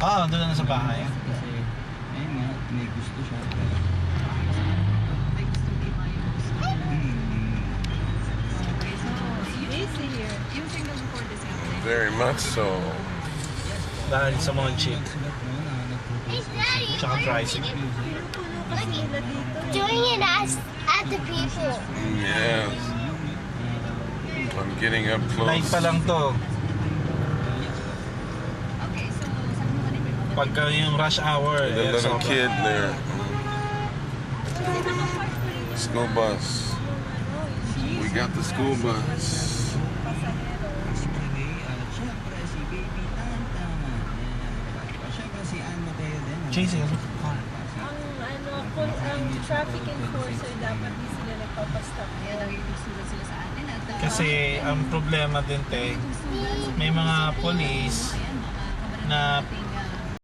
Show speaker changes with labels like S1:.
S1: Oo, doon na sa bahay.
S2: Kasi, ayun nga, may gusto siya.
S3: May gusto di mayos. Okay, so,
S4: Busy here.
S3: yung signal before December.
S5: Very much so.
S1: Dahil sa mga jeep. Tsaka tricycle.
S6: Doing it at the people.
S5: Yes. I'm getting up
S1: Night
S5: close.
S1: pa lang to.
S3: Okay, so, saan mo kanina?
S1: Pagka yung rush hour.
S5: The
S1: eh,
S5: little
S1: sobra.
S5: kid there. School bus. We got the school bus.
S2: Siyempre, si Baby Tantama. Siyempre, si Ann Mateo din.
S1: JC, ano?
S4: Ang traffic enforcer dapat di sila nagpapastop.
S3: Kaya nagigsulat sila sa atin. At,
S1: Kasi ang problema din, te, may mga police
S3: ayan, mga kabaran
S1: na
S3: natin.